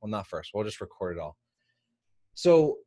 well, not first, we'll just record it all. So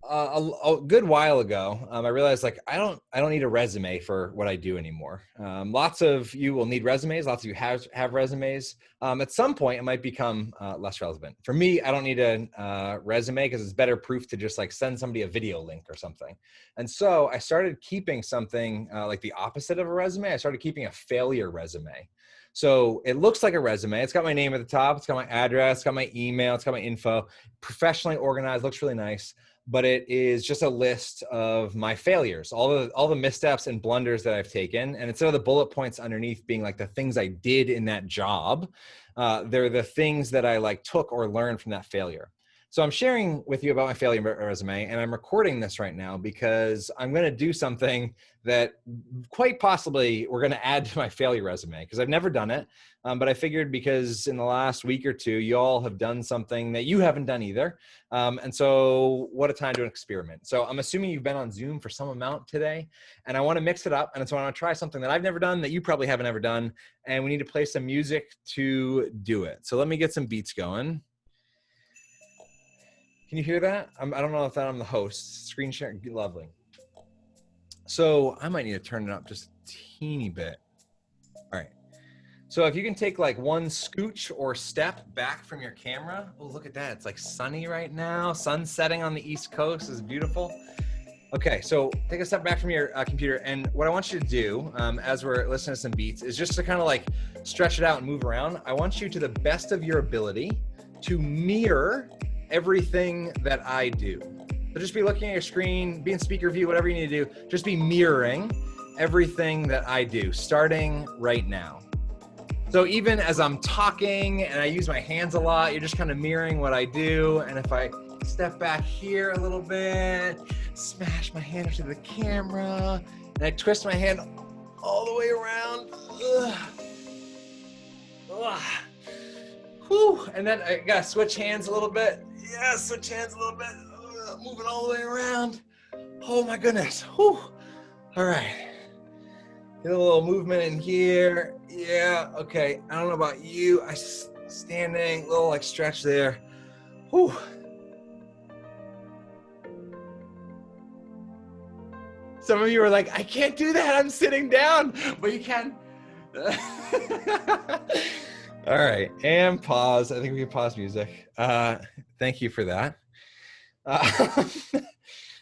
a good while ago, I realized like I don't need a resume for what I do anymore. Lots of you will need resumes. Lots of you have resumes. At some point, it might become less relevant. For me, I don't need a resume because it's better proof to just like send somebody a video link or something. And so I started keeping something like the opposite of a resume. I started keeping a failure resume. So it looks like a resume. It's got my name at the top. It's got my address. It's got my email. It's got my info. Professionally organized. Looks really nice. But it is just a list of my failures, all the missteps and blunders that I've taken. And instead of the bullet points underneath being like the things I did in that job, they're the things that I like took or learned from that failure. So I'm sharing with you about my failure resume, and I'm recording this right now because I'm going to do something that quite possibly we're going to add to my failure resume because I've never done it. But I figured because in the last week or two, you all have done something that you haven't done either. And so what a time to experiment. So I'm assuming you've been on Zoom for some amount today, and I want to mix it up. And so I want to try something that I've never done that you probably haven't ever done. And we need to play some music to do it. So let me get some beats going. Can you hear that? I don't know if I'm the host. Screen share, lovely. So I might need to turn it up just a teeny bit. All right. So if you can take like one scooch or step back from your camera. Oh, look at that. It's like sunny right now. Sun setting on the East Coast is beautiful. Okay, so take a step back from your computer. And what I want you to do as we're listening to some beats is just to kind of like stretch it out and move around. I want you to the best of your ability to mirror everything that I do. So just be looking at your screen, be in speaker view, whatever you need to do. Just be mirroring everything that I do, starting right now. So even as I'm talking and I use my hands a lot, you're just kind of mirroring what I do. And if I step back here a little bit, smash my hand into the camera, and I twist my hand all the way around. Ugh. Ugh. Whew. And then I gotta switch hands a little bit. Yeah, switch hands a little bit. Moving all the way around. Oh my goodness. Whew. All right. Get a little movement in here. Yeah, okay. I don't know about you. Standing, little like stretch there. Whew. Some of you are like, I can't do that. I'm sitting down, but you can. All right, and pause. I think we can pause music. Thank you for that.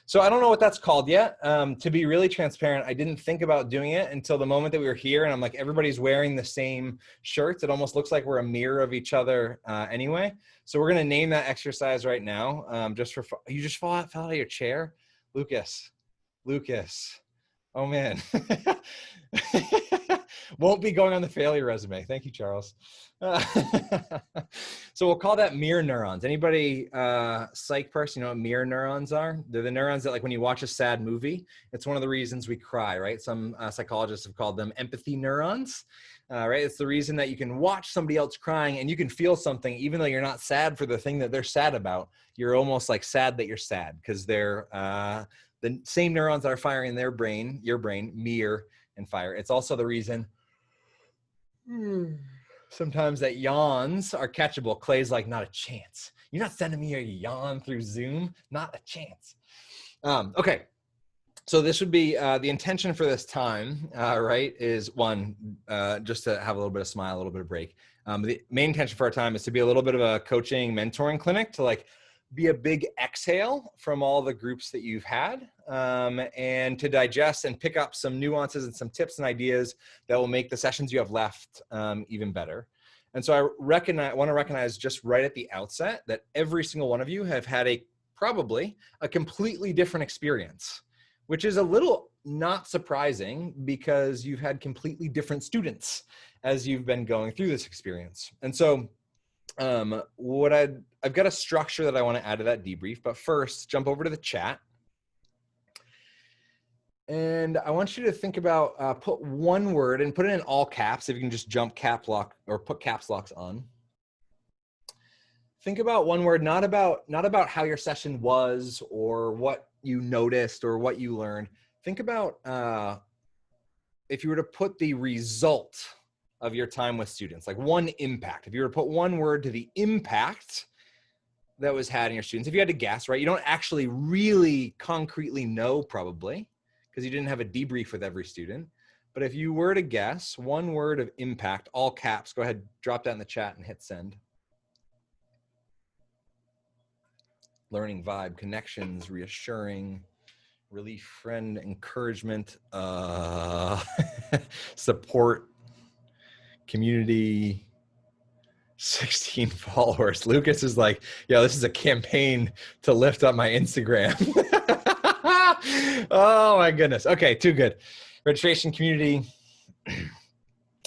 So I don't know what that's called yet. To be really transparent, I didn't think about doing it until the moment that we were here, and I'm like, everybody's wearing the same shirts. It almost looks like we're a mirror of each other anyway. So we're gonna name that exercise right now. Just for you just fell out of your chair, Lucas. Oh man. Won't be going on the failure resume. Thank you, Charles. So we'll call that mirror neurons. Anybody psych person, you know what mirror neurons are? They're the neurons that like when you watch a sad movie, it's one of the reasons we cry, right? Some psychologists have called them empathy neurons, right? It's the reason that you can watch somebody else crying and you can feel something even though you're not sad for the thing that they're sad about. You're almost like sad that you're sad because they're the same neurons that are firing in their brain, your brain, mirror and fire. It's also the reason sometimes that yawns are catchable. Clay's like, not a chance. You're not sending me a yawn through Zoom. Not a chance. Okay. So this would be the intention for this time, right, is one, just to have a little bit of smile, a little bit of break. The main intention for our time is to be a little bit of a coaching, mentoring clinic to like be a big exhale from all the groups that you've had and to digest and pick up some nuances and some tips and ideas that will make the sessions you have left even better. And so I want to recognize just right at the outset that every single one of you have had probably a completely different experience, which is a little not surprising because you've had completely different students as you've been going through this experience. And so I've got a structure that I want to add to that debrief, but first jump over to the chat. And I want you to think about, put one word and put it in all caps. If you can just jump cap lock or put caps locks on. Think about one word, not about how your session was or what you noticed or what you learned. Think about if you were to put the result of your time with students, like one impact. If you were to put one word to the impact that was had in your students? If you had to guess, right? You don't actually really concretely know probably because you didn't have a debrief with every student. But if you were to guess one word of impact, all caps, go ahead, drop that in the chat and hit send. Learning, vibe, connections, reassuring, relief, friend, encouragement, support, community, 16 followers. Lucas is like, yeah, this is a campaign to lift up my Instagram. Oh my goodness. Okay, too good. Registration, community,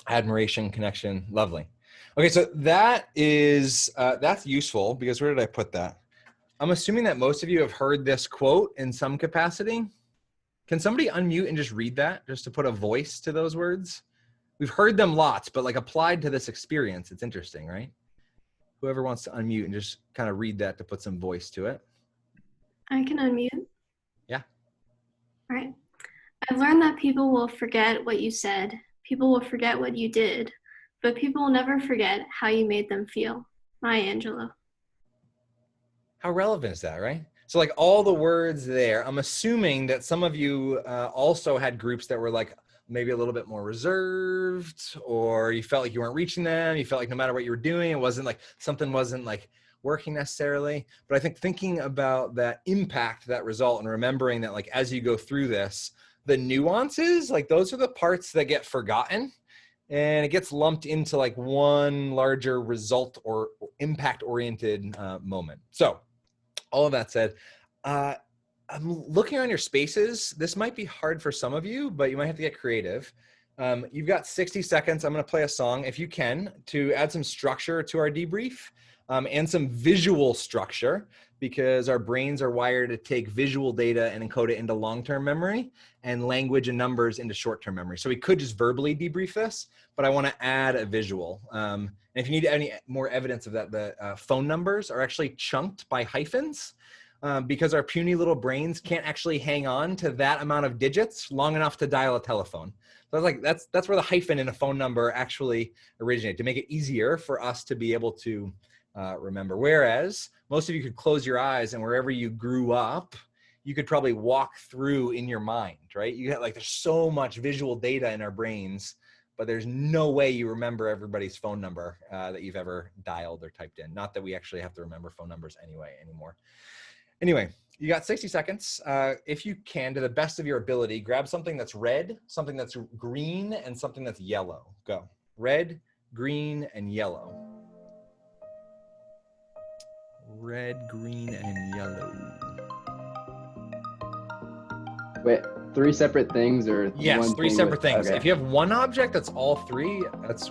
admiration, connection, lovely. Okay, so that is, that's useful because where did I put that? I'm assuming that most of you have heard this quote in some capacity. Can somebody unmute and just read that, just to put a voice to those words? We've heard them lots, but like applied to this experience, it's interesting, right? Whoever wants to unmute and just kind of read that to put some voice to it. I can unmute. Yeah. All right. I've learned that people will forget what you said. People will forget what you did, but people will never forget how you made them feel. Maya Angelou. How relevant is that, right? So like all the words there, I'm assuming that some of you also had groups that were like maybe a little bit more reserved, or you felt like you weren't reaching them. You felt like no matter what you were doing, it wasn't like something wasn't like working necessarily. But I think thinking about that impact, that result, and remembering that like as you go through this, the nuances, like those are the parts that get forgotten. And it gets lumped into like one larger result or impact-oriented moment. So all of that said, I'm looking on your spaces. This might be hard for some of you, but you might have to get creative. You've got 60 seconds. I'm going to play a song, if you can, to add some structure to our debrief and some visual structure, because our brains are wired to take visual data and encode it into long-term memory and language and numbers into short-term memory. So we could just verbally debrief this, but I want to add a visual. And if you need any more evidence of that, the phone numbers are actually chunked by hyphens. Because our puny little brains can't actually hang on to that amount of digits long enough to dial a telephone. So that's where the hyphen in a phone number actually originated, to make it easier for us to be able to remember. Whereas most of you could close your eyes and wherever you grew up, you could probably walk through in your mind, right? You got like, there's so much visual data in our brains, but there's no way you remember everybody's phone number that you've ever dialed or typed in. Not that we actually have to remember phone numbers anymore. Anyway, you got 60 seconds. If you can, to the best of your ability, grab something that's red, something that's green, and something that's yellow. Go. Red, green, and yellow. Red, green, and yellow. Wait, 3 separate things or yes, one 3 thing separate things. Okay. If you have one object that's all 3, that's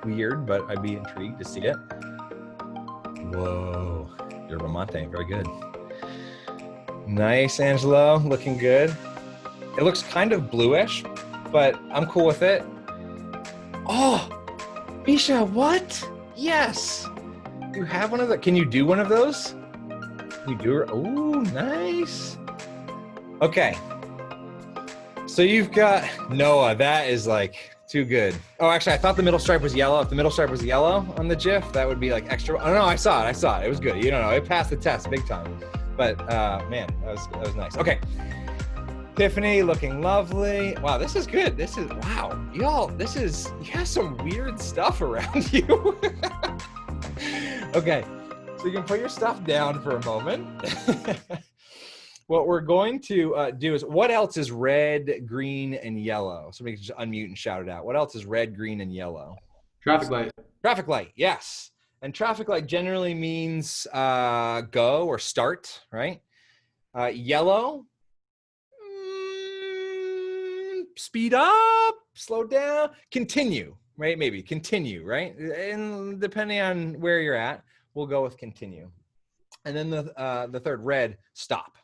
weird, but I'd be intrigued to see it. Whoa, you're Ramante, very good. Nice, Angelo, looking good. It looks kind of bluish, but I'm cool with it. Oh, Bisha, what? Yes. You have one of those? Can you do one of those? Can you do it? Oh, nice. Okay. So you've got Noah. That is like too good. Oh, actually, I thought the middle stripe was yellow. If the middle stripe was yellow on the GIF, that would be like extra. Oh no, I saw it. It was good. You don't know. It passed the test big time. But man, that was nice. Okay. Tiffany looking lovely. Wow, this is good. This is, wow. Y'all, you have some weird stuff around you. Okay, so you can put your stuff down for a moment. What we're going to do is, what else is red, green, and yellow? Somebody can just unmute and shout it out. What else is red, green, and yellow? Traffic light. Traffic light, yes. And traffic light generally means go or start, right? Yellow, speed up, slow down, continue, right? Maybe continue, right? And depending on where you're at, we'll go with continue. And then the third, red, stop.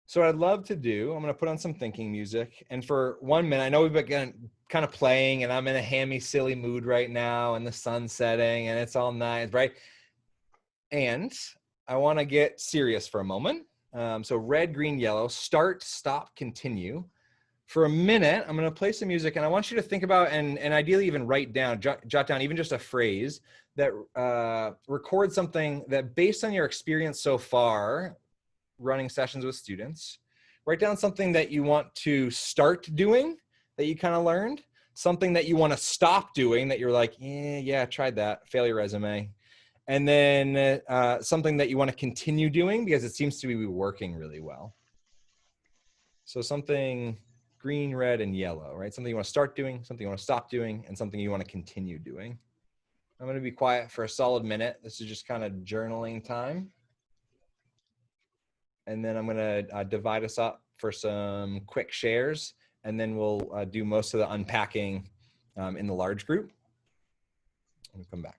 So what I'd love to do, I'm going to put on some thinking music. And for 1 minute, I know we've been kind of playing and I'm in a hammy, silly mood right now and the sun's setting and it's all nice, right? And I want to get serious for a moment. So red, green, yellow, start, stop, continue. For a minute, I'm going to play some music and I want you to think about and ideally even write down, jot down even just a phrase that record something that, based on your experience so far running sessions with students, write down something that you want to start doing that you kind of learned, something that you want to stop doing that you're like, yeah, I tried that, failure resume. And then something that you want to continue doing because it seems to be working really well. So something green, red, and yellow, right? Something you want to start doing, something you want to stop doing, and something you want to continue doing. I'm going to be quiet for a solid minute. This is just kind of journaling time. And then I'm going to divide us up for some quick shares, and then we'll do most of the unpacking in the large group. We'll come back.